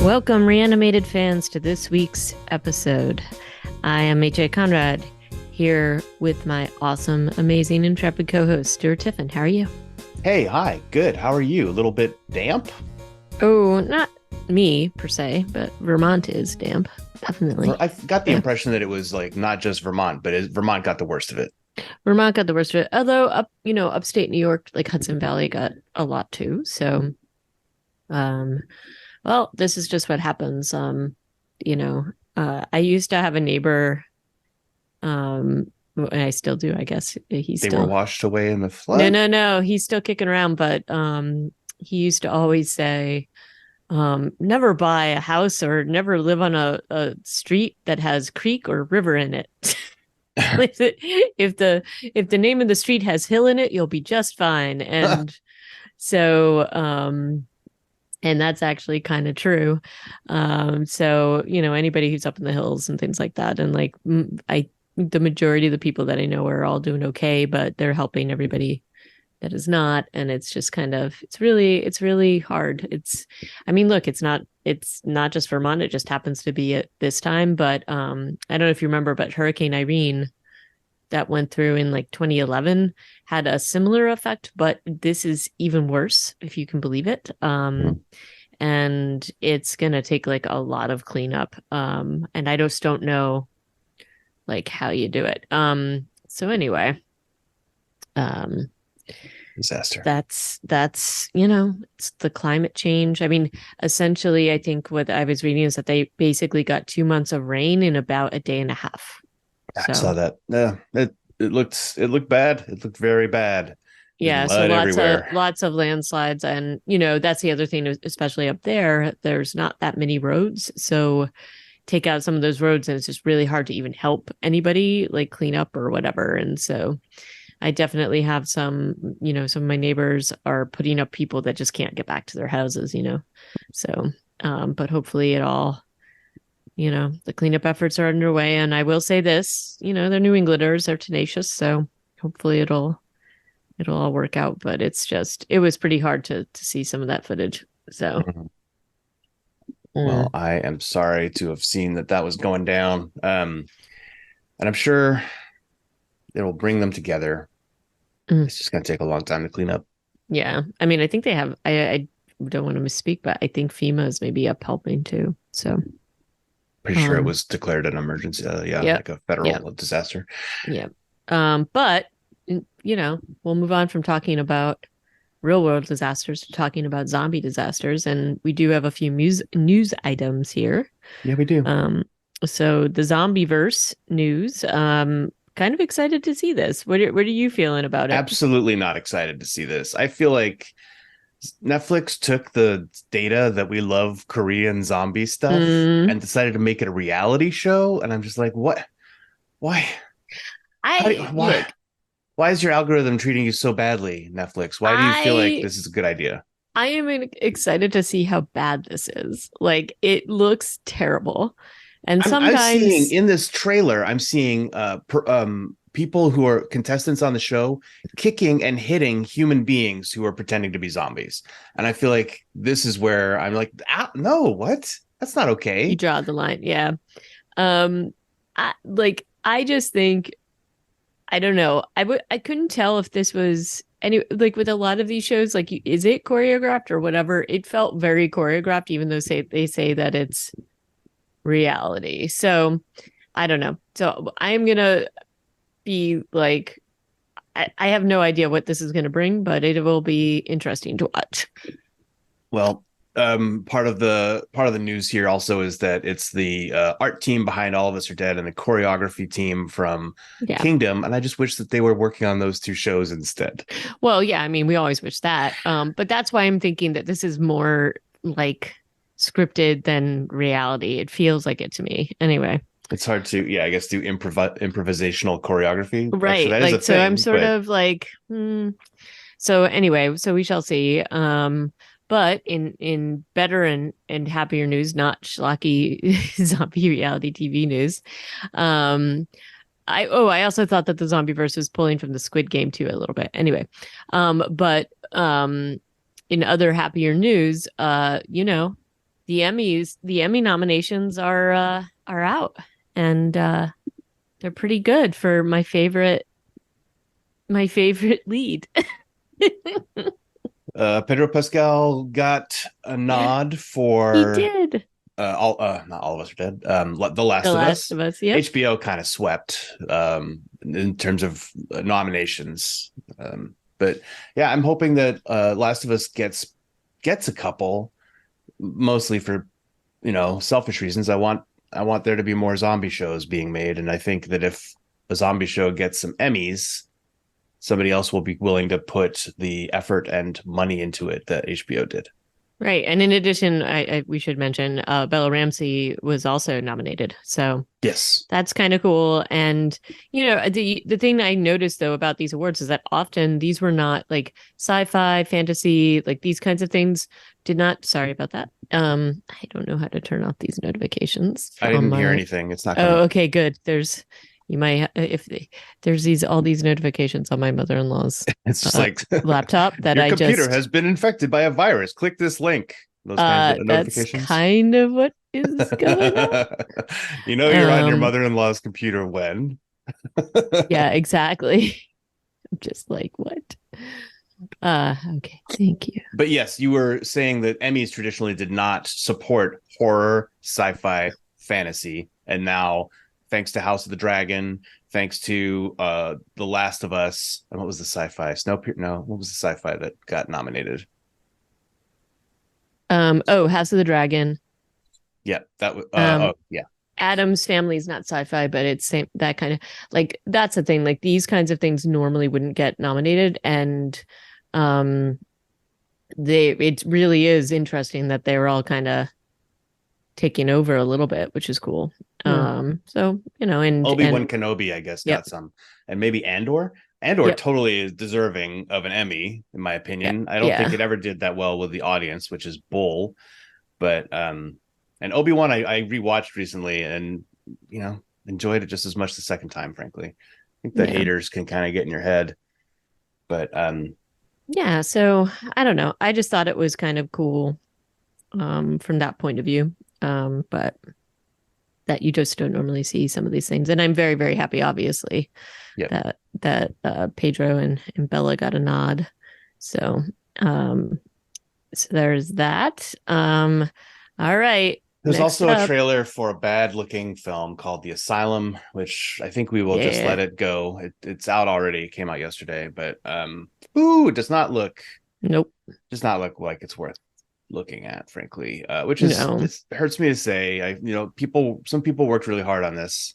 Welcome, reanimated fans, to this week's episode. I am AJ Conrad, here with my awesome, amazing, intrepid co-host, Stuart Tiffin. How are you? Hey, hi. Good. How are you? A little bit damp? Oh, not me, per se, but Vermont is damp, definitely. I got the impression that it was like not just Vermont, but Vermont got the worst of it. Vermont got the worst of it, although upstate New York, like Hudson Valley, got a lot too. So, well, this is just what happens. I used to have a neighbor, and I still do, I guess. They were washed away in the flood? No. He's still kicking around, but he used to always say, never buy a house or never live on a street that has creek or river in it. If the name of the street has hill in it, you'll be just fine. And so and that's actually kind of true. So anybody who's up in the hills and things like that, and like the majority of the people that I know are all doing okay, but they're helping everybody that is not, and it's just kind of it's really hard. Look, it's not just Vermont, it just happens to be at this time, but I don't know if you remember, but Hurricane Irene that went through in like 2011 had a similar effect, but this is even worse, if you can believe it. And it's gonna take like a lot of cleanup, and I just don't know like how you do it. So anyway, Disaster. That's it's the climate change. I mean, essentially, I think what I was reading is that they basically got 2 months of rain in about a day and a half. I saw that. Yeah, it looked bad. It looked very bad. Yeah, so lots of landslides, and that's the other thing, especially up there. There's not that many roads, so take out some of those roads, and it's just really hard to even help anybody like clean up or whatever. And so I definitely have some of my neighbors are putting up people that just can't get back to their houses, So, but hopefully it all, the cleanup efforts are underway. And I will say this, they're New Englanders, they're tenacious. So hopefully it'll all work out. But it was pretty hard to see some of that footage. So. Well, I am sorry to have seen that was going down. And I'm sure it will bring them together. It's just going to take a long time to clean up. Yeah. I mean, I think they have, I don't want to misspeak, but I think FEMA is maybe up helping too. So pretty sure it was declared an emergency. Like a federal disaster. Yeah. But we'll move on from talking about real world disasters to talking about zombie disasters. And we do have a few news items here. Yeah, we do. So the zombieverse news, kind of excited to see this. What are you feeling about it? Absolutely not excited to see this. I feel like Netflix took the data that we love Korean zombie stuff and decided to make it a reality show. And I'm just like, what? Why? Why is your algorithm treating you so badly, Netflix? Why do you feel like this is a good idea? I am excited to see how bad this is. Like, it looks terrible. And sometimes I'm seeing in this trailer, I'm seeing people who are contestants on the show kicking and hitting human beings who are pretending to be zombies. And I feel like this is where I'm like, no, what? That's not okay. You draw the line. Yeah. I just think, I don't know. I couldn't tell if this was like with a lot of these shows, like, is it choreographed or whatever? It felt very choreographed, even though they say that it's reality. So I don't know. So I'm going to be like, I have no idea what this is going to bring, but it will be interesting to watch. Well, part of the news here also is that it's the art team behind All of Us Are Dead and the choreography team from Kingdom, and I just wish that they were working on those two shows instead. Well, yeah, I mean, we always wish that, but that's why I'm thinking that this is more like scripted than reality. It feels like it to me, anyway. It's hard to, I guess, do improvisational choreography, right? That like, is a so thing, I'm sort of like, So anyway, so we shall see. But in better and happier news, not schlocky zombie reality TV news, I also thought that the Zombieverse was pulling from the Squid Game too a little bit. Anyway, but in other happier news, the Emmy nominations are out, and they're pretty good for my favorite lead. Pedro Pascal got a nod He for did. all not all of us are dead. The The Last of Last Us. of Us. Yep. HBO kind of swept in terms of nominations. But yeah, I'm hoping that Last of Us gets a couple, mostly for selfish reasons. I want there to be more zombie shows being made, and I think that if a zombie show gets some Emmys, somebody else will be willing to put the effort and money into it that HBO did. Right. And in addition, we should mention Bella Ramsey was also nominated. So Yes. that's kind of cool. And the thing I noticed though about these awards is that often these were not like sci-fi, fantasy, like these kinds of things did not. Sorry about that. I don't know how to turn off these notifications I on didn't hear my. anything. It's not Oh, coming. okay, good. You might if there's all these notifications on my mother-in-law's It's just like laptop that your I computer just has been infected by a virus. Click this link. Those kinds of that's notifications. kind of what is going on. You're on your Um, mother-in-law's computer when. yeah, exactly. I'm just like, what? Okay, thank you. But yes, you were saying that Emmys traditionally did not support horror, sci-fi, fantasy, and now, thanks to House of the Dragon, thanks to The Last of Us, and what was the sci-fi? Snowpiercer? No, what was the sci-fi that got nominated? Oh, House of the Dragon. Yeah, that was. Um, Oh, yeah. Adam's Family is not sci-fi, but it's same that kind of like that's the thing. Like these kinds of things normally wouldn't get nominated, and um, it really is interesting that they were all kind of taking over a little bit, which is cool. Yeah. So Obi-Wan and Kenobi, I guess, yep, got some, and maybe Andor. Andor yep, totally is deserving of an Emmy, in my yeah, opinion. I don't think yeah, it ever did that well with the audience, which is bull. But and Obi-Wan, I rewatched recently, and enjoyed it just as much the second time. Frankly, I think the yeah. haters can kind of get in your head, but Yeah, so I don't know. I just thought it was kind of cool from that point of view. But that you just don't normally see some of these things. And I'm very, very happy, obviously, yeah. that Pedro and Bella got a nod. So um so there's that. All right. There's Next also a up. trailer for a bad-looking film called The Asylum, which I think we will just Yeah. let it go. It's out already. It came out yesterday, but ooh, it Nope. does not look like it's worth looking at, frankly. Which is No. this hurts me to say. Some people worked really hard on this,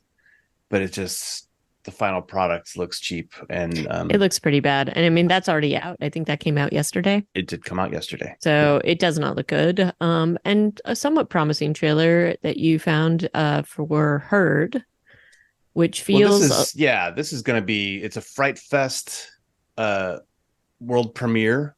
but it just the final product looks cheap, and It looks pretty bad. And I mean that's already out. I think that came out yesterday. it did come out yesterday. Yeah. So it does not look good. And a somewhat promising trailer that you found for Herd, which Well, this feels is yeah, this is going to be it's a Fright Fest uh world premiere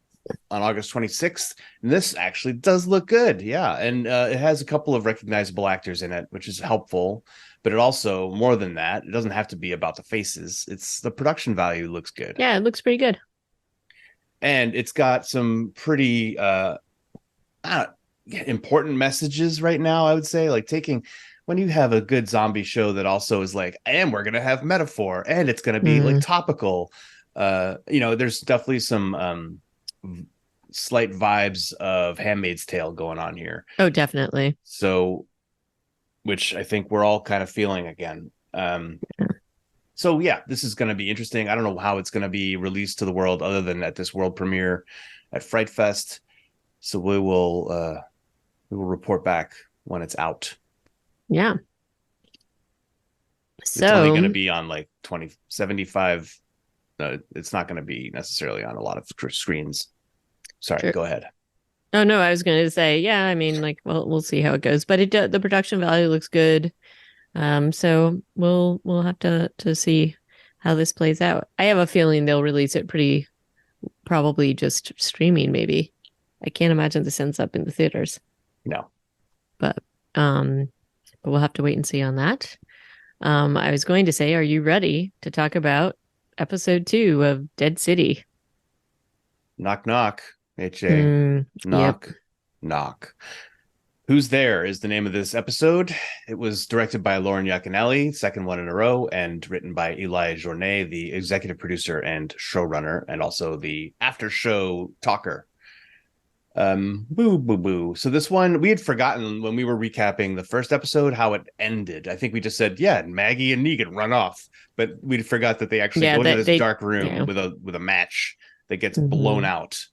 on August 26th. And this actually does look good. Yeah. And it has a couple of recognizable actors in it, which is helpful. But it also, more than that, it doesn't have to be about the faces. It's the production value looks good. yeah, it looks pretty good. And it's got some pretty important messages right now, I would say. Like when you have a good zombie show that also is like, and we're going to have metaphor and it's going to be like Mm. topical. There's definitely some slight vibes of Handmaid's Tale going on here. Oh, definitely. So, which I think we're all kind of feeling again. So yeah, this is going to be interesting. I don't know how it's going to be released to the world other than at this world premiere at Fright Fest. So we will report back when it's out. Yeah. It's only going to So, be on like 2075. It's not going to be necessarily on a lot of screens. Sorry, sure. go ahead. Oh no, I was going to say, yeah, I mean, like, well, we'll see how it goes, but the production value looks good. So we'll have to see how this plays out. I have a feeling they'll release it pretty probably just streaming, maybe. I can't imagine this ends up in the theaters, No. but um, but we'll have to wait and see on that. I was going to say, are you ready to talk about episode 2 of Dead City? Knock knock. HA. Mm, yep. Knock knock. Who's There is the name of this episode. It was directed by Lauren Yaconelli, second one in a row, and written by Eli Journet, the executive producer and showrunner, and also the after show talker. Boo, boo, boo. So this one, we had forgotten when we were recapping the first episode how it ended. I think we just said, yeah, Maggie and Negan run off, but we forgot that they actually Yeah, go into that this they dark room yeah. with a match that gets blown Hmm. out.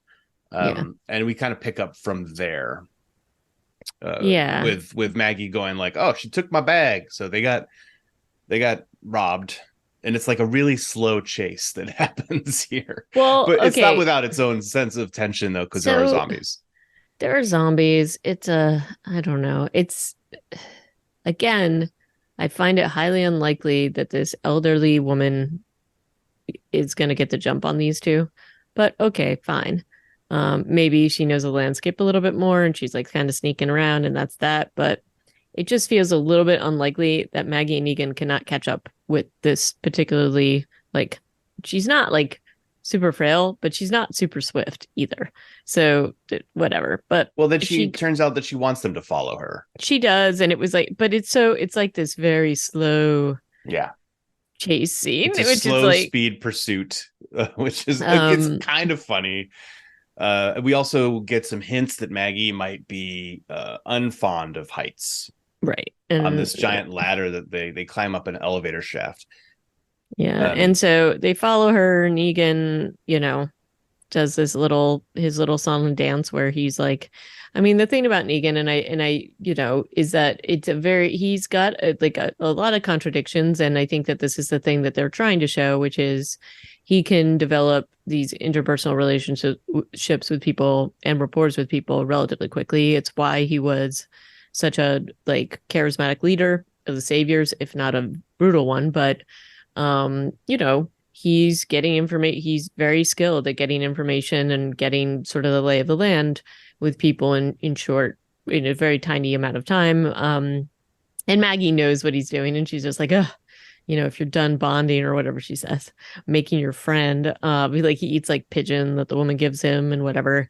Yeah. And we kind of pick up from there Yeah. with Maggie going like, "Oh, she took my bag," so they got robbed, and it's like a really slow chase that happens here, Well, but it's not okay. without its own sense of tension though, because there are So zombies. there are zombies. It's a, I don't know. It's, again, I find it highly unlikely that this elderly woman is going to get the jump on these two. But okay, fine. Maybe she knows the landscape a little bit more and she's like kind of sneaking around and that's that. But it just feels a little bit unlikely that Maggie and Negan cannot catch up with this particularly, like, she's not like super frail, but she's not super swift either. So whatever. But Well, then she she turns out that she wants them to follow her. she does, and it was like, but it's like this very slow Yeah, chase scene, it's a which is slow like, speed pursuit, which is it's um, kind of funny. We also get some hints that Maggie might be unfond of heights right. on And this yeah, giant ladder that they climb up an elevator shaft. yeah. And Um, so they follow her. Negan, does this little his little song and dance where he's like, I mean, the thing about Negan and I, is that it's a very he's got a lot of contradictions, and I think that this is the thing that they're trying to show, which is he can develop these interpersonal relationships with people and rapport with people relatively quickly. It's why he was such a like charismatic leader of the saviors, if not a brutal one, but he's getting information. He's very skilled at getting information and getting sort of the lay of the land with people in short, in a very tiny amount of time. And Maggie knows what he's doing, and she's just like, oh, if you're done bonding or whatever she says, making your friend, like he eats like pigeon that the woman gives him and whatever.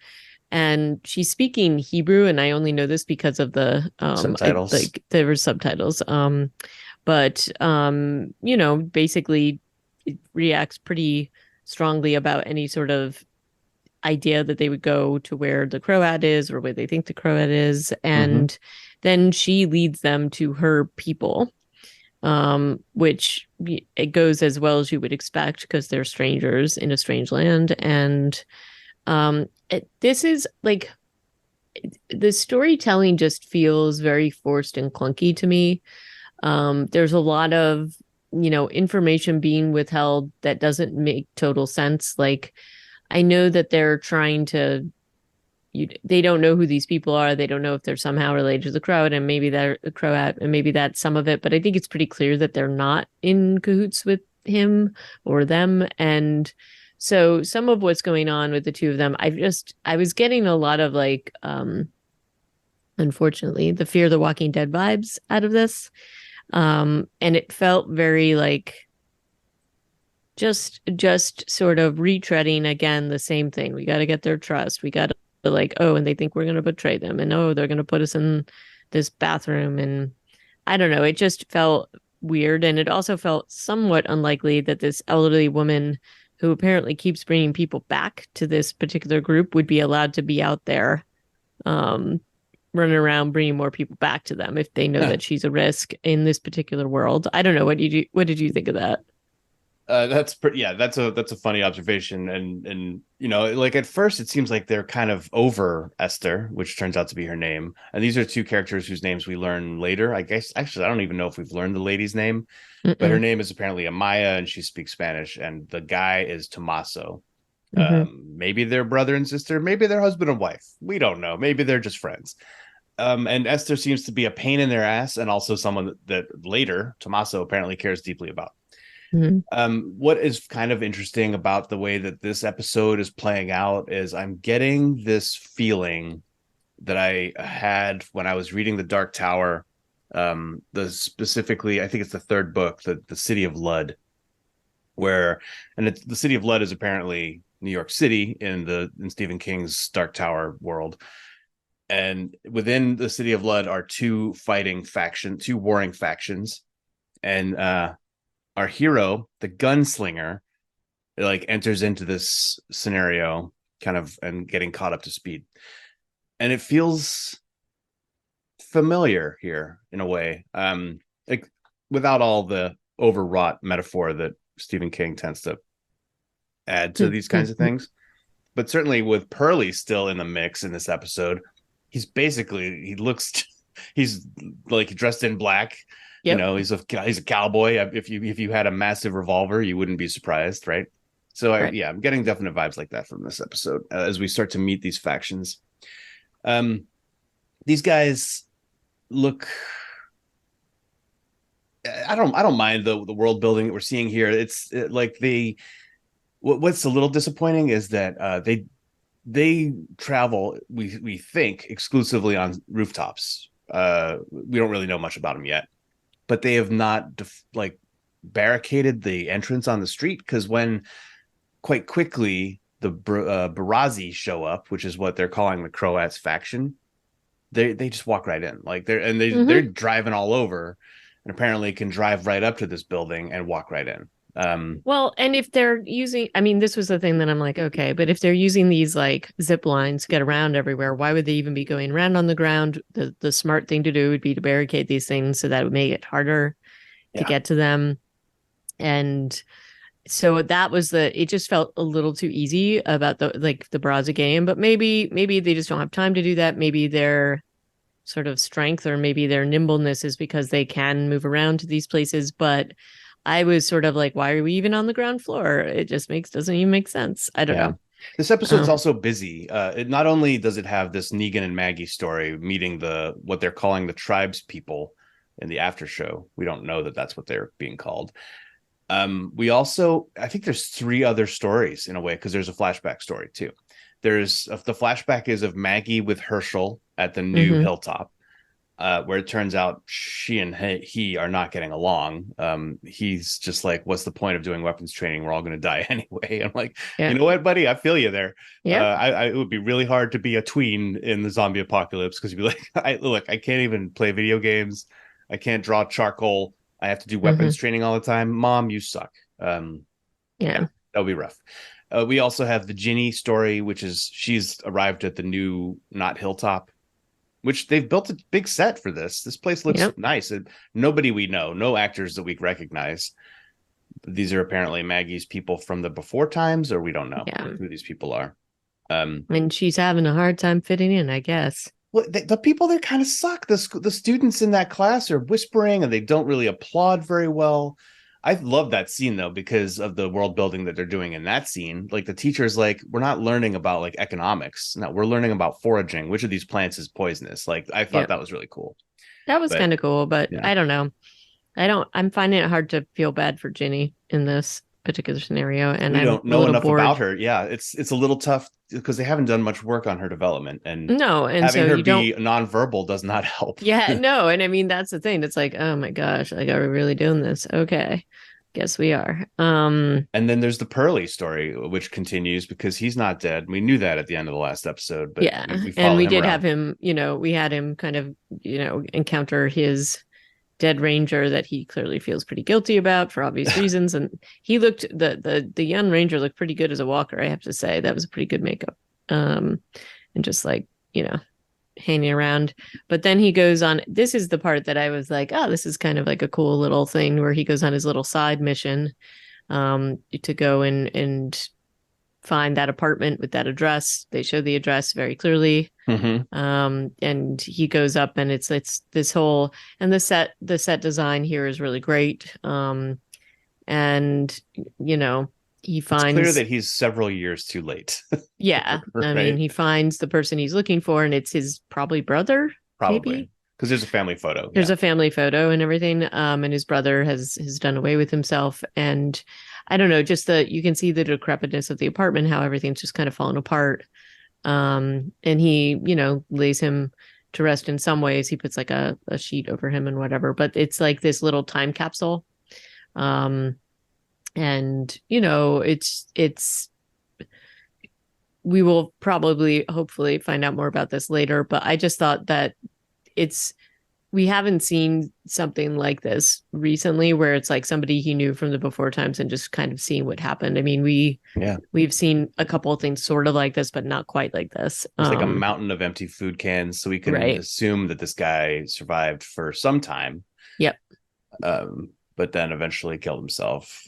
And she's speaking Hebrew, and I only know this because of Subtitles. like there were subtitles. But basically it reacts pretty strongly about any sort of idea that they would go to where the Croat is or where they think the Croat is. Mm-hmm. And then she leads them to her people, which it goes as well as you would expect because they're strangers in a strange land. And this is like the storytelling just feels very forced and clunky to me. There's a lot of, information being withheld that doesn't make total sense. Like, I know that they're trying to, they don't know who these people are. They don't know if they're somehow related to the Croat, and maybe they're the Croat, and maybe that's some of it. But I think it's pretty clear that they're not in cahoots with him or them. And so some of what's going on with the two of them, I was getting a lot of like, unfortunately, the Fear the Walking Dead vibes out of this. And it felt very like just sort of retreading again the same thing. We got to get their trust. We got to like, oh, and they think we're going to betray them, and oh, they're going to put us in this bathroom, and I don't know. It just felt weird, and it also felt somewhat unlikely that this elderly woman who apparently keeps bringing people back to this particular group would be allowed to be out there um running around bringing more people back to them if they know that she's a risk in this particular world. I don't know. What did you think of that? That's pretty. Yeah, that's a funny observation, and like at first it seems like they're kind of over Esther, which turns out to be her name. And these are two characters whose names we learn later. I guess actually I don't even know if we've learned the lady's name, but her Mm-mm. name is apparently Amaya, and she speaks Spanish, and the guy is Tommaso. Mm-hmm. Maybe they're brother and sister, maybe they're husband and wife. We don't know. Maybe they're just friends. And Esther seems to be a pain in their ass, and also someone that later Tommaso apparently cares deeply about. Mm-hmm. What is kind of interesting about the way that this episode is playing out is I'm getting this feeling that I had when I was reading The Dark Tower. The specifically, I think it's the third book, the City of Lud, where the City of Lud is apparently New York City in Stephen King's Dark Tower world. And within the city of Lud are two warring factions. And our hero, the gunslinger, like enters into this scenario kind of and getting caught up to speed. And it feels familiar here in a way. Like without all the overwrought metaphor that Stephen King tends to add to these kinds of things. But certainly with Pearlie still in the mix in this episode, he looks he's like dressed in black. You Yep. know, he's a cowboy. If you had a massive revolver, you wouldn't be surprised, right? So Right. I'm getting definite vibes like that from this episode as we start to meet these factions. Um, these guys look. I don't mind the world building that we're seeing here. Like what's a little disappointing is that they travel, we think, exclusively on rooftops. We don't really know much about them yet, but they have not like barricaded the entrance on the street, because when quite quickly the Barazi show up, which is what they're calling the Croats faction, they just walk right in, like they're Mm-hmm. driving all over, and apparently can drive right up to this building and walk right in. Well, and if they're using, I mean, this was the thing that I'm like, okay, but if they're using these like zip lines to get around everywhere, why would they even be going around on the ground? The smart thing to do would be to barricade these things so that would make it harder to Yeah, get to them. And so that was it just felt a little too easy about the Brazza game, but maybe they just don't have time to do that. Maybe their sort of strength or maybe their nimbleness is because they can move around to these places. But I was sort of like, why are we even on the ground floor? It just doesn't even make sense. I don't yeah. know. This episode's Um, also busy. It not only does it have this Negan and Maggie story meeting the what they're calling the tribes people in the after show. We don't know that that's what they're being called. We also, I think there's three other stories in a way, because there's a flashback story too. There's the flashback is of Maggie with Herschel at the new mhm. hilltop, where it turns out she and he are not getting along. He's just like, what's the point of doing weapons training? We're all going to die anyway. I'm like, Yeah. you know what, buddy? I feel you there. Yeah. It would be really hard to be a tween in the zombie apocalypse, because you'd be like, I can't even play video games. I can't draw charcoal. I have to do weapons Hmm. training all the time. Mom, you suck. Yeah, Yeah. that'll be rough. We also have the Ginny story, which is she's arrived at the new not hilltop, which they've built a big set for this. This place looks Yeah. nice. Nobody we know, no actors that we recognize. These are apparently Maggie's people from the before times, or we don't know Yeah. who these people are. Um, And she's having a hard time fitting in, I guess. well, the people there kind of suck. The students in that class are whispering and they don't really applaud very well. I love that scene though, because of the world building that they're doing in that scene. Like the teacher's like, we're not learning about like economics. No, we're learning about foraging. Which of these plants is poisonous? Like I thought Yeah. that was really cool. That was But kind of cool, but yeah, I don't know. I'm finding it hard to feel bad for Ginny in this particular scenario, and we I'm don't a know little enough about bored. her. Yeah, it's a little tough because they haven't done much work on her development, and No, and having so her you don't. be nonverbal does not help. Yeah, no, and I mean that's the thing. It's like, oh my gosh, like are we really doing this? Okay, guess we are. And then there's the Pearly story, which continues because he's not dead. We knew that at the end of the last episode, but Yeah, we and follow we him did have around. him. We had him kind of, encounter his dead ranger that he clearly feels pretty guilty about for obvious reasons. And he looked the young ranger looked pretty good as a walker, I have to say. That was a pretty good makeup. And just like, hanging around. But then he goes on. This is the part that I was like, oh, this is kind of like a cool little thing where he goes on his little side mission to go and find that apartment with that address. They show the address very clearly. Mm-hmm. And he goes up and it's this whole, and the set design here is really great. And you know, he It's clear finds, that he's several years too late, yeah, I mean, right? he finds the person he's looking for, and it's his probably brother, Probably maybe. because there's a family photo. There's Yeah. a family photo and everything. And his brother has done away with himself. And I don't know, just you can see the decrepitness of the apartment, how everything's just kind of fallen apart. And he, lays him to rest in some ways. He puts like a sheet over him and whatever, but it's like this little time capsule. And it's we will probably hopefully find out more about this later, but I just thought that it's we haven't seen something like this recently where it's like somebody he knew from the before times and just kind of seeing what happened. I mean, Yeah. we've seen a couple of things sort of like this, but not quite like this. There's like a mountain of empty food cans, so we can Right. assume that this guy survived for some time, Yep. but then eventually killed himself,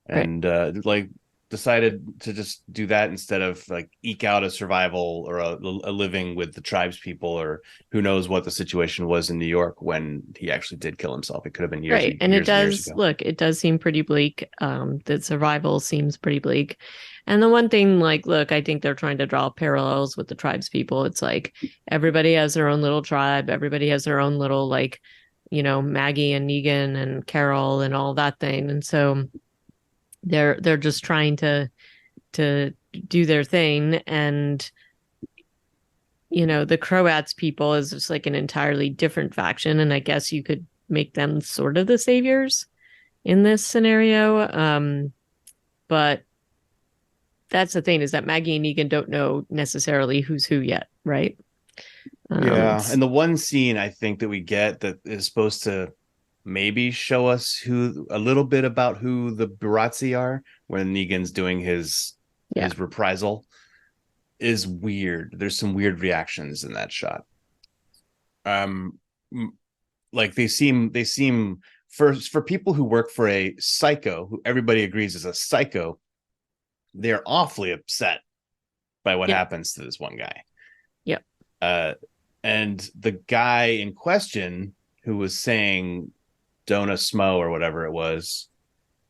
Right. and like decided to just do that instead of like eke out a survival or a living with the tribes people, or who knows what the situation was in New York when he actually did kill himself. It could have been Right. And it years and years does ago. look, it does seem pretty bleak. The survival seems pretty bleak. And the one thing, like, look, I think they're trying to draw parallels with the tribes people. It's like everybody has their own little tribe, everybody has their own little, like, Maggie and Negan and Carol and all that thing. And so they're just trying to do their thing. And the Croats people is just like an entirely different faction, and I guess you could make them sort of the saviors in this scenario. But that's the thing, is that Maggie and Negan don't know necessarily who's who yet, right? Yeah, and the one scene I think that we get that is supposed to maybe show us who a little bit about who the Barazzi are when Negan's doing Yeah. his reprisal is weird. There's some weird reactions in that shot. Um, like they seem for people who work for a psycho who everybody agrees is a psycho, they're awfully upset by what Yep. happens to this one guy. Yep. Uh, and the guy in question who was saying "Dona Smo" or whatever it was,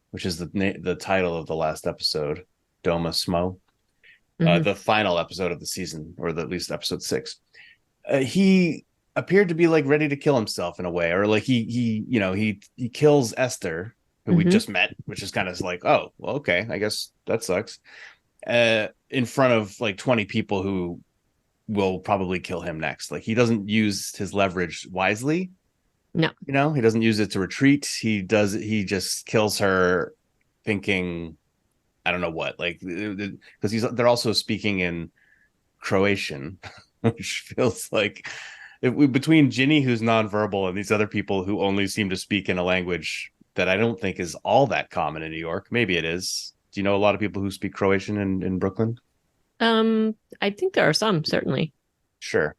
which is the title of the last episode, Doma Smo, Hmm. the final episode of the season, or at least episode 6. He appeared to be like ready to kill himself in a way, or like he kills Esther, who we Hmm. just met, which is kind of like, oh, well, okay, I guess that sucks. In front of like 20 people who will probably kill him next. Like he doesn't use his leverage wisely. No. He doesn't use it to retreat. He just kills her thinking, I don't know what, like, because they're also speaking in Croatian, which feels like between Ginny, who's nonverbal, and these other people who only seem to speak in a language that I don't think is all that common in New York. Maybe it is. Do you know a lot of people who speak Croatian in Brooklyn? I think there are some, certainly. Sure.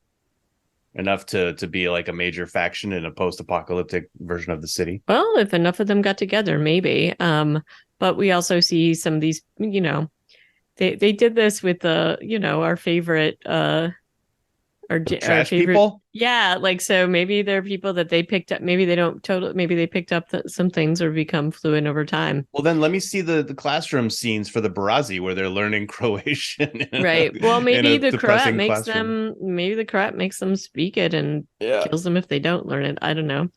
Enough to be like a major faction in a post-apocalyptic version of the city. Well, if enough of them got together, maybe. But we also see some of these, they did this with our favorite our Trash favorite. people. Yeah, like, so maybe there are people that they picked up, maybe they don't totally, maybe they picked up some things or become fluent over time. Well, then let me see the classroom scenes for the Barazzi where they're learning Croatian Right. Well, in a maybe depressing classroom. the Croat makes them speak it and Yeah. kills them if they don't learn it. I don't know.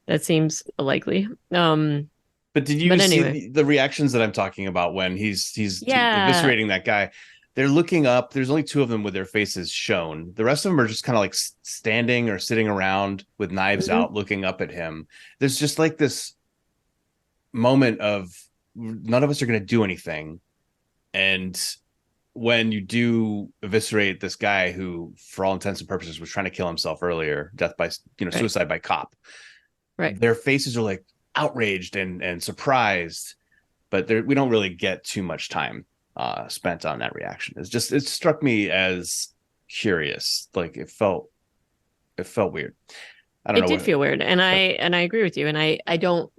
That seems likely. But did you But see anyway. the reactions that I'm talking about when he's Yeah. eviscerating that guy? They're looking up. There's only two of them with their faces shown. The rest of them are just kind of like standing or sitting around with knives Mhm. out, looking up at him. There's just like this moment of none of us are going to do anything. And when you do eviscerate this guy who, for all intents and purposes, was trying to kill himself earlier, death by, Right. suicide by cop, Right. their faces are like outraged and surprised, but we don't really get too much time spent on that reaction. It struck me as curious. Like it felt weird. I don't It know did what. feel weird. And I agree with you. And I don't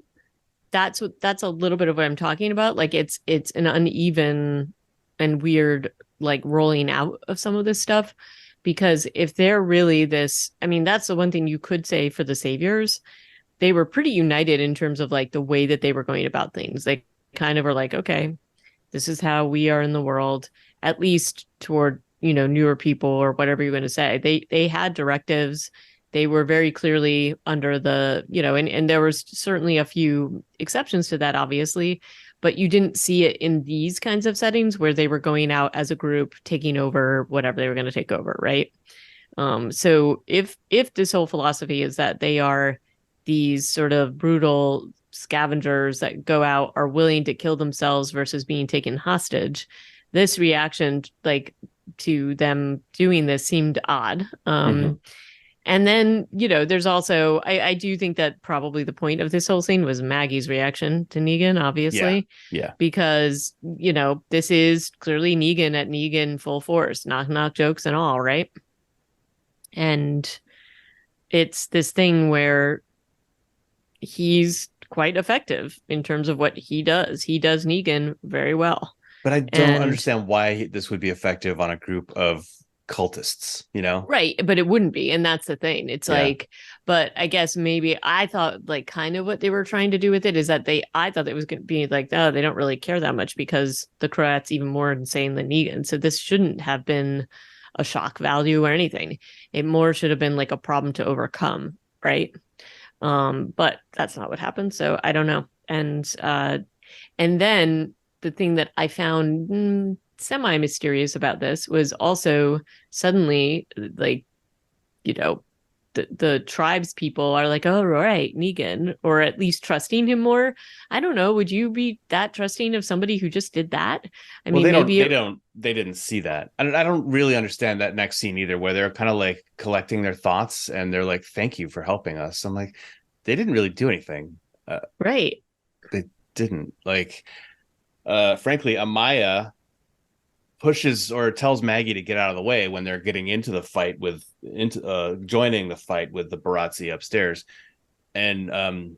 that's a little bit of what I'm talking about. Like it's an uneven and weird, like, rolling out of some of this stuff, because if they're really this, I mean, that's the one thing you could say for the saviors. They were pretty united in terms of like the way that they were going about things. They kind of were like, okay, this is how we are in the world, at least toward, newer people or whatever you're going to say. They had directives. They were very clearly under the, and there was certainly a few exceptions to that, obviously, but you didn't see it in these kinds of settings where they were going out as a group, taking over whatever they were going to take over, right? So if this whole philosophy is that they are these sort of brutal scavengers that go out, are willing to kill themselves versus being taken hostage, this reaction, like to them doing this, seemed odd. Hmm. And then, there's also, I do think that probably the point of this whole scene was Maggie's reaction to Negan, Yeah. obviously, Yeah. because, this is clearly Negan at Negan full force, knock knock jokes and all, right? And it's this thing where he's quite effective in terms of what he does. He does Negan very well. But I don't And understand why this would be effective on a group of cultists, you know? right, but it wouldn't be. And that's the thing. It's Yeah. like, but I guess maybe I thought like kind of what they were trying to do with it is that I thought it was going to be like, oh, they don't really care that much because the Croat's even more insane than Negan. So this shouldn't have been a shock value or anything. It more should have been like a problem to overcome, right? But that's not what happened. So I don't know. And then the thing that I found semi mysterious about this was also suddenly like, you know, the tribes people are like, oh right, Negan, or at least trusting him more. I don't know. Would you be that trusting of somebody who just did that? I Well, mean, maybe it, they didn't see that. I don't really understand that next scene either, where they're kind of like collecting their thoughts and they're like, thank you for helping us. I'm like, they didn't really do anything. right. They didn't like, frankly, Amaya pushes or tells Maggie to get out of the way when they're getting into the fight with into joining the fight with the Barazzi upstairs. And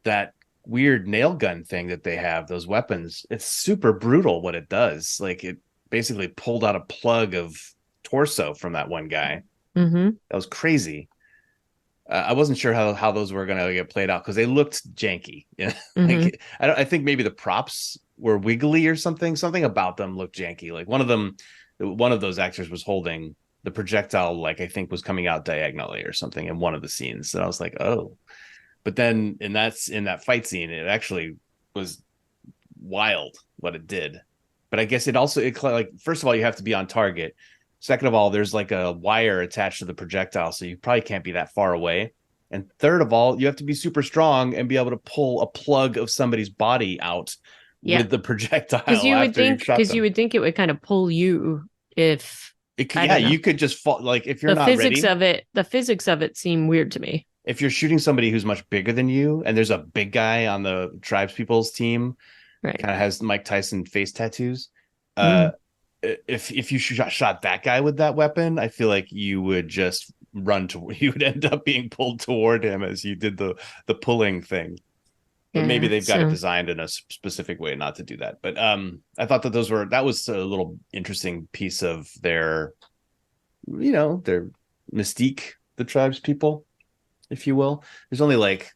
that weird nail gun thing that they have, those weapons, it's super brutal what it does. Like it basically pulled out a plug of torso from that one guy. Mm-hmm. That was crazy. I wasn't sure how those were going to get played out because they looked janky. Yeah, Mm-hmm. like I think maybe the props were wiggly or something. Something about them looked janky. Like one of those actors was holding the projectile, like I think was coming out diagonally or something in one of the scenes. And I was like, oh. But then in that fight scene, it actually was wild what it did. But I guess it like first of all you have to be on target. Second of all, there's like a wire attached to the projectile, so you probably can't be that far away. And third of all, you have to be super strong and be able to pull a plug of somebody's body out Yeah. with the projectile after you've shot Because you them. would think it would kind of pull you if I Yeah, don't know. you could just fall like if you're not ready, The physics of it seem weird to me. if you're shooting somebody who's much bigger than you, and there's a big guy on the tribes people's team, Right. kind of has Mike Tyson face tattoos. Uh, Mm. if you shot that guy with that weapon, I feel like you would just run to you would end up being pulled toward him as you did the pulling thing. But maybe Yeah. they've got it So designed in a specific way not to do that. But I thought that that was a little interesting piece of their, their mystique, the tribes people, if you will. There's only like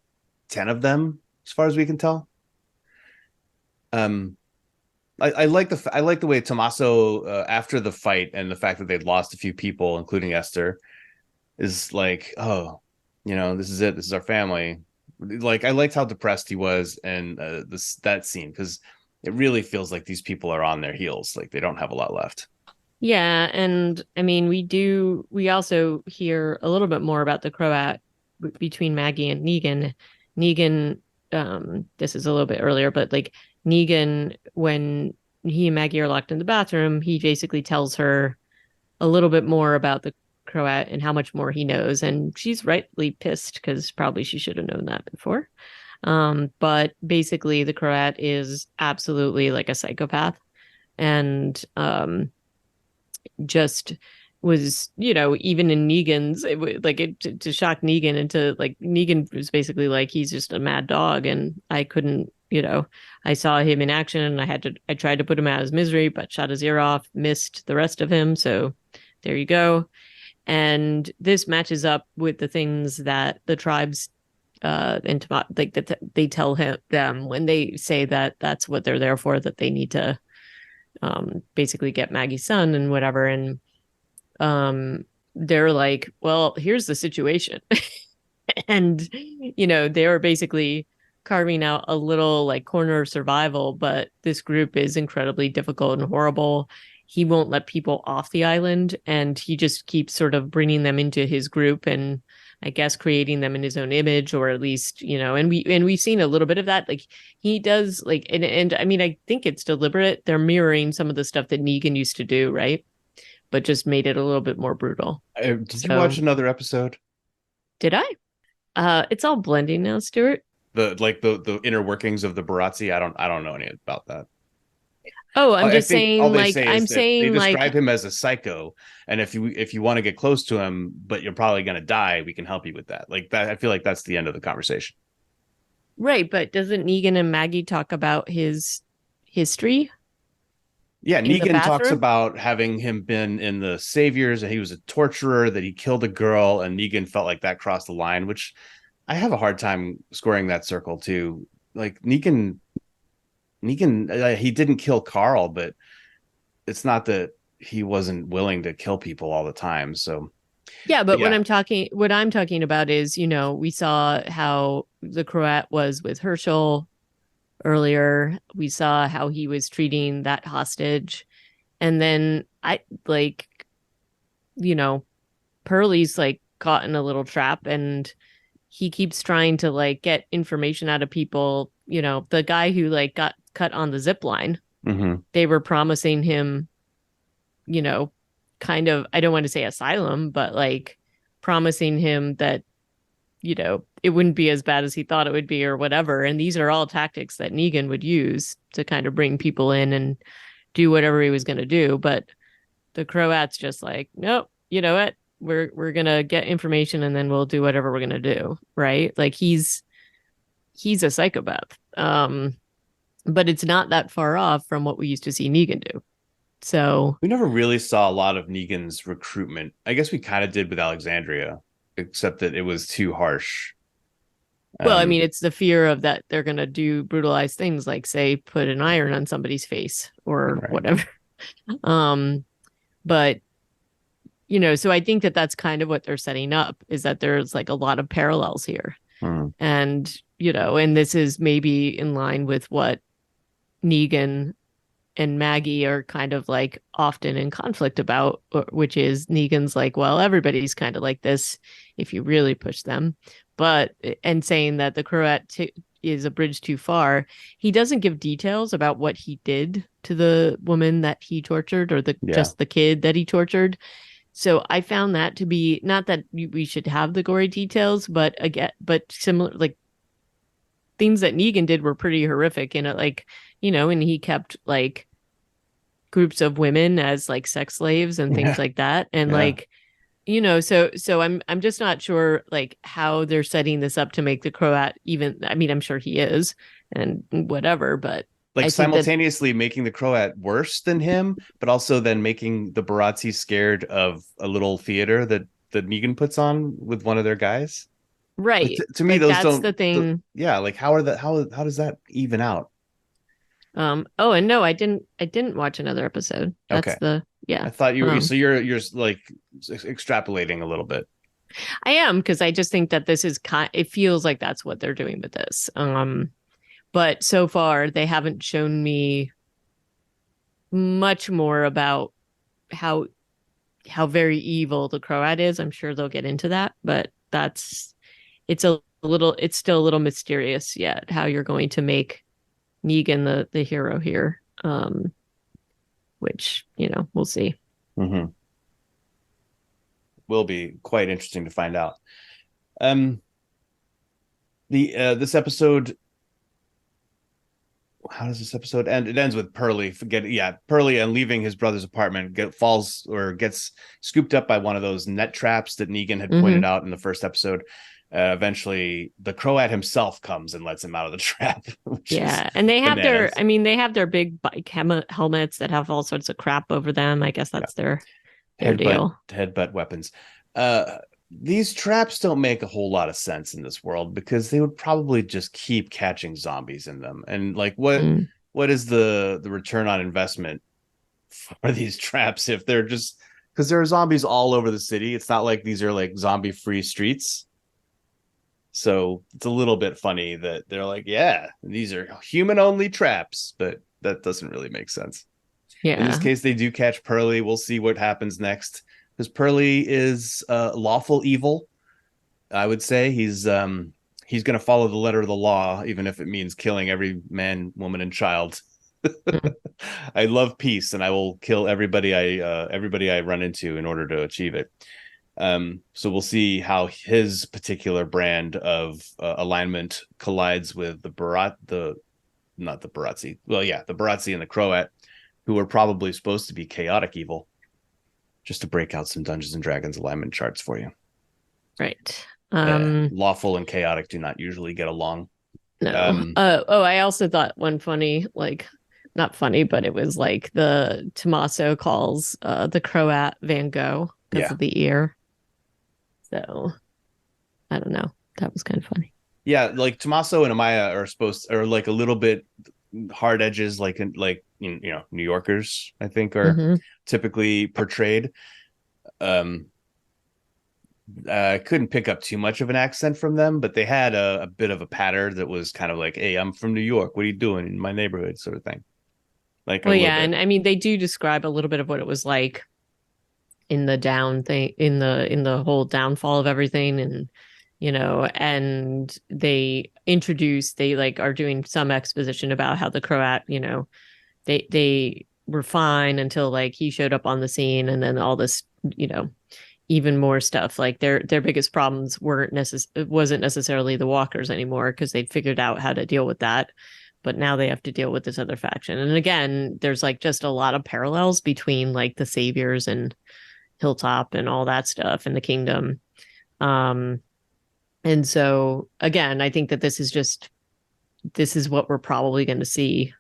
10 of them as far as we can tell. Um, I like I like the way Tommaso after the fight and the fact that they'd lost a few people, including Esther, is like, oh, this is it. This is our family. Like I liked how depressed he was, and that scene because it really feels like these people are on their heels. Like they don't have a lot left. yeah, and I mean we also hear a little bit more about the Croat between Maggie and Negan. Negan, this is a little bit earlier, but like Negan, when he and Maggie are locked in the bathroom, he basically tells her a little bit more about the Croat and how much more he knows. And she's rightly pissed because probably she should have known that before. But basically, the Croat is absolutely like a psychopath and just was, even in Negan's, like it to shock Negan into like Negan was basically like he's just a mad dog, and I couldn't, I saw him in action, and I tried to put him out of his misery, but shot his ear off, missed the rest of him. So there you go. And this matches up with the things that the tribes and like that they tell them when they say that that's what they're there for, that they need to basically get Maggie's son and whatever. And they're like, well, here's the situation. And, they were basically carving out a little like corner of survival, but this group is incredibly difficult and horrible. He won't let people off the island, and he just keeps sort of bringing them into his group and I guess creating them in his own image, or at least, and we've seen a little bit of that. Like he does, like, and I mean, I think it's deliberate. They're mirroring some of the stuff that Negan used to do, right? But just made it a little bit more brutal. Did you watch So another episode? did I? It's all blending now, Stuart. The inner workings of the Barazzi. I don't know any about that. Oh, I'm I just think all saying, they like, say I'm is that they saying, describe like, him as a psycho, and if you want to get close to him, but you're probably going to die, we can help you with that. Like that, I feel like that's the end of the conversation. right. But doesn't Negan and Maggie talk about his history Yeah, in the Negan talks bathroom? about having him been in the Saviors, and he was a torturer, that he killed a girl, and Negan felt like that crossed the line, which I have a hard time squaring that circle too. Like Negan, he didn't kill Carl, but it's not that he wasn't willing to kill people all the time. So, Yeah, but but yeah. what I'm talking about is, we saw how the Croat was with Herschel earlier. We saw how he was treating that hostage. And then you know, Pearlie's like caught in a little trap, and he keeps trying to like get information out of people. The guy who like got cut on the zip line, Mm-hmm. they were promising him, you know, kind of, I don't want to say asylum, but like promising him that, it wouldn't be as bad as he thought it would be or whatever. And these are all tactics that Negan would use to kind of bring people in and do whatever he was going to do. But the Croats just like, nope, you know what? We're gonna get information and then we'll do whatever we're gonna do, right? Like he's a psychopath. But it's not that far off from what we used to see Negan do. So, We never really saw a lot of Negan's recruitment. I guess we kind of did with Alexandria, except that it was too harsh. well, I mean, Um, it's the fear of that they're gonna do brutalized things, like say put an iron on somebody's face or right. whatever. Um, but so I think that that's kind of what they're setting up, is that there's like a lot of parallels here. Hmm. And, and this is maybe in line with what Negan and Maggie are kind of like often in conflict about, which is Negan's like, well, everybody's kind of like this if you really push them. But, and saying that the Croat is a bridge too far. He doesn't give details about what he did to the woman that he tortured, or Yeah. just the kid that he tortured. So I found that to be, not that we should have the gory details, but again, but similar, like things that Negan did were pretty horrific. And and he kept like groups of women as like sex slaves and things Yeah. like that. And Yeah. like, so I'm just not sure like how they're setting this up to make the Croat even. I mean, I'm sure he is and whatever, but Like I think that simultaneously making the Croat worse than him, but also then making the Barazzi scared of a little theater that Negan puts on with one of their guys. Like right, to me, like those that's don't. the thing. Yeah, like how does that even out? Oh, and no, I didn't watch another episode. That's Okay, the yeah. I thought you were. Um So you're like extrapolating a little bit. I am, because I just think that this is it feels like that's what they're doing with this. But so far they haven't shown me much more about how very evil the Croat is. I'm sure they'll get into that, but it's still a little mysterious yet how you're going to make Negan the hero here. Which, we'll see. Mm-hmm. Will be quite interesting to find out. Um, the this episode, how does this episode end? It ends with Pearlie and leaving his brother's apartment, gets scooped up by one of those net traps that Negan had pointed Mm-hmm. out in the first episode. Eventually, the Croat himself comes and lets him out of the trap, which is Yeah, and bananas. they have their big bike helmets that have all sorts of crap over them. I guess Yeah, that's their deal. headbutt weapons. These traps don't make a whole lot of sense in this world because they would probably just keep catching zombies in them. And like, Mm. what is the return on investment for these traps if they're just because there are zombies all over the city? It's not like these are like zombie free streets. So it's a little bit funny that they're like, yeah, these are human only traps, but that doesn't really make sense. In this Yeah. case, they do catch Pearlie. We'll see what happens next because Pearlie is lawful evil. I would say he's going to follow the letter of the law, even if it means killing every man, woman, and child. Mm. I love peace, and I will kill everybody I run into in order to achieve it. So we'll see how his particular brand of alignment collides with the not the Baratzi. Well, yeah, the Baratzi and the Croat, who are probably supposed to be chaotic evil. Just to break out some Dungeons and Dragons alignment charts for you. Right. Lawful and chaotic do not usually get along. No. Um, Oh, I also thought one funny, like, not funny, but it was like the Tommaso calls the Croat Van Gogh because yeah, of the ear. So I don't know. That was kind of funny. yeah. Like Tommaso and Amaya are supposed are like a little bit hard edges, like New Yorkers. I think are Hmm. typically portrayed. Um, I couldn't pick up too much of an accent from them, but they had a bit of a patter that was kind of like, "Hey, I'm from New York. What are you doing in my neighborhood?" Sort of thing. Like a Well, little yeah, bit. and I mean they do describe a little bit of what it was like in the down thing in the whole downfall of everything, and and they like are doing some exposition about how the Croat, they were fine until like he showed up on the scene, and then all this, you know even more stuff. Like their biggest problems wasn't necessarily the walkers anymore because they'd figured out how to deal with that, but now they have to deal with this other faction. And again, there's like just a lot of parallels between like the saviors and Hilltop and all that stuff and the kingdom. um and so again, I think that this is what we're probably going to see,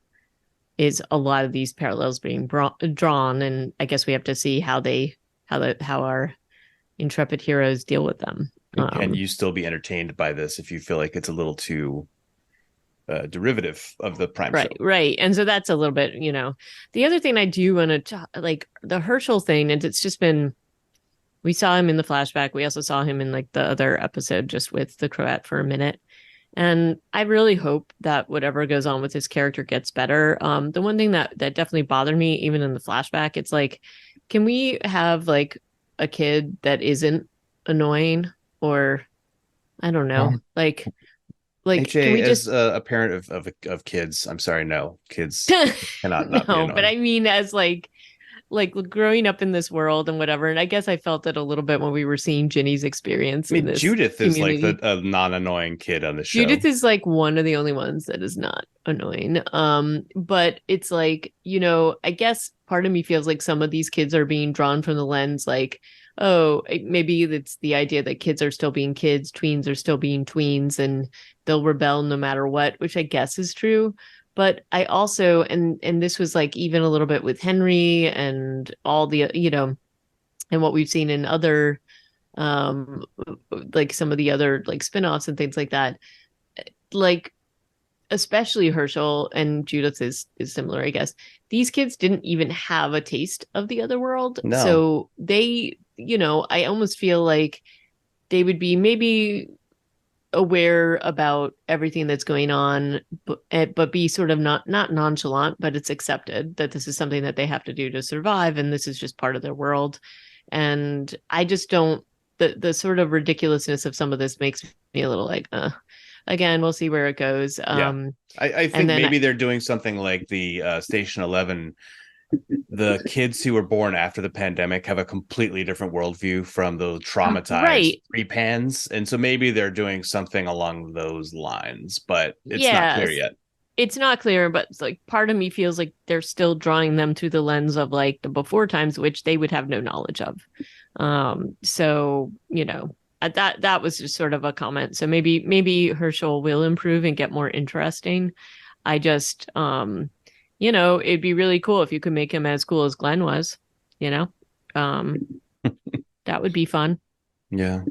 is a lot of these parallels being drawn, and I guess we have to see how our intrepid heroes deal with them. And can you still be entertained by this if you feel like it's a little too derivative of the Prime Right, show? right. And so that's a little bit, the other thing I do want to like the Herschel thing, and it's just been, we saw him in the flashback. We also saw him in like the other episode just with the Croat for a minute. And I really hope that whatever goes on with his character gets better. The one thing that definitely bothered me, even in the flashback, it's like, can we have like a kid that isn't annoying, or I don't know, Um, can HA, we as just a parent of kids, I'm sorry, no, kids cannot not be no, but annoying. I mean as like growing up in this world and whatever. And I guess I felt it a little bit when we were seeing Ginny's experience I in mean, this Judith is like the community. non-annoying kid on the Judith show. is like one of the only ones that is not annoying. But it's like, I guess part of me feels like some of these kids are being drawn from the lens like, oh, maybe it's the idea that kids are still being kids, tweens are still being tweens, and they'll rebel no matter what, which I guess is true. But I also, and this was like even a little bit with Henry and all the, and what we've seen in other like some of the other like spin-offs and things like that, like especially Herschel, and Judith is similar, I guess. These kids didn't even have a taste of the other world. No, So they, I almost feel like they would be maybe aware about everything that's going on, but be sort of not nonchalant, but it's accepted that this is something that they have to do to survive, and this is just part of their world. And I just don't, the sort of ridiculousness of some of this makes me a little like, again, we'll see where it goes. yeah, I And think then maybe they're doing something like the Station 11. The kids who were born after the pandemic have a completely different worldview from the traumatized right, pre-pans, and so maybe they're doing something along those lines, but it's not clear yes, yet. it's not clear, but it's like part of me feels like they're still drawing them through the lens of like the before times, which they would have no knowledge of. So that was just sort of a comment. So maybe Herschel will improve and get more interesting. I just it'd be really cool if you could make him as cool as Glenn was, you know. Um, that would be fun. Yeah,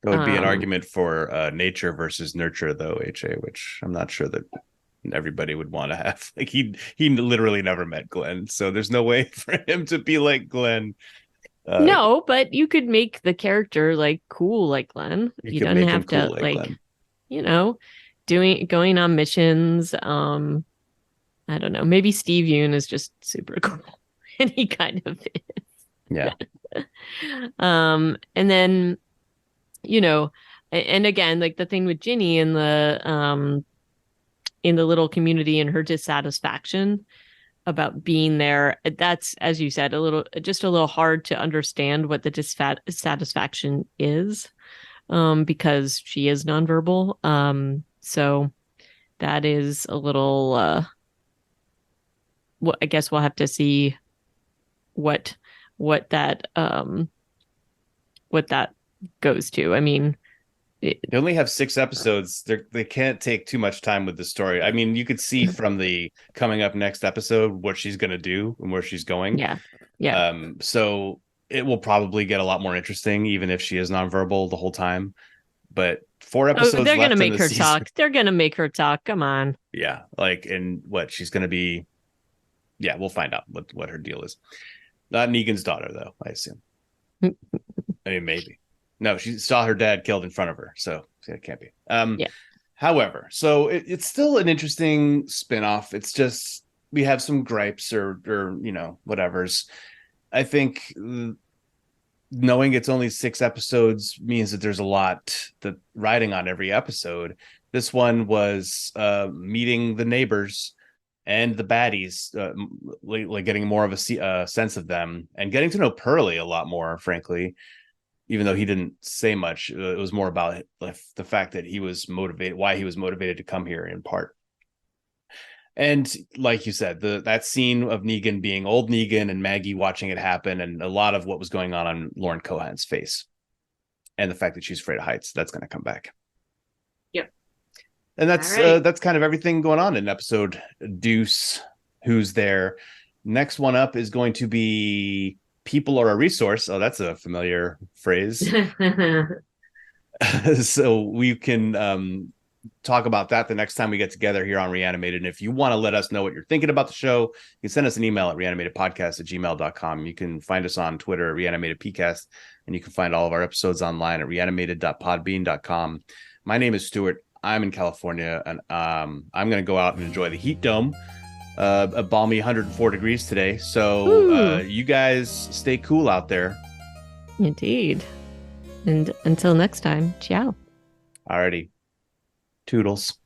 that would be an Um, argument for nature versus nurture, though, HA, which I'm not sure that everybody would want to have. Like he literally never met Glenn, so there's no way for him to be like Glenn. Uh, no, but you could make the character like cool like Glenn. you You could don't make him have cool to like like, Glenn. you know, going on missions. I don't know. Maybe Steve Yoon is just super cool. And he kind of Yeah, and then, you know, And again, like the thing with Ginny in the little community and her dissatisfaction about being there, that's, as you said, a little just a little hard to understand what the dissatisfaction is, because she is nonverbal. So that is a little well, I guess we'll have to see what what that um what that goes to. I mean, it, They only have 6 episodes. They can't take too much time with the story. I mean, you could see from the coming up next episode what she's going to do and where she's going. yeah, yeah. So it will probably get a lot more interesting, even if she is nonverbal the whole time. But four Oh, episodes they're gonna left in make the her season. talk. They're gonna make her talk. Come on. Yeah, like, and what she's going to be. Yeah, we'll find out what her deal is. Not Negan's daughter, though, I assume. I mean, maybe. No, she saw her dad killed in front of her, so it can't be. Yeah. However, so it's still an interesting spinoff. It's just we have some gripes or whatever's. I think knowing it's only 6 episodes means that there's a lot that riding on every episode. This one was meeting the neighbors and the baddies, like getting more of a sense of them and getting to know Pearlie a lot more, frankly. Even though he didn't say much, it was more about the fact that he was motivated, why he was motivated to come here in part. And like you said, that scene of Negan being old Negan and Maggie watching it happen, and a lot of what was going on Lauren Cohan's face, and the fact that she's afraid of heights, that's going to come back. Yep. And All right. that's kind of everything going on in episode Deuce. Who's there? Next one up is going to be People Are a Resource. Oh, that's a familiar phrase. So we can talk about that the next time we get together here on Reanimated. And if you want to let us know what you're thinking about the show, you can send us an email at reanimatedpodcast@gmail.com. You can find us on Twitter at reanimatedpcast, and you can find all of our episodes online at reanimated.podbean.com. My name is Stuart. I'm in California, and I'm going to go out and enjoy the heat dome. A balmy 104 degrees today. So you guys stay cool out there. Indeed. And until next time, ciao. Alrighty. Toodles.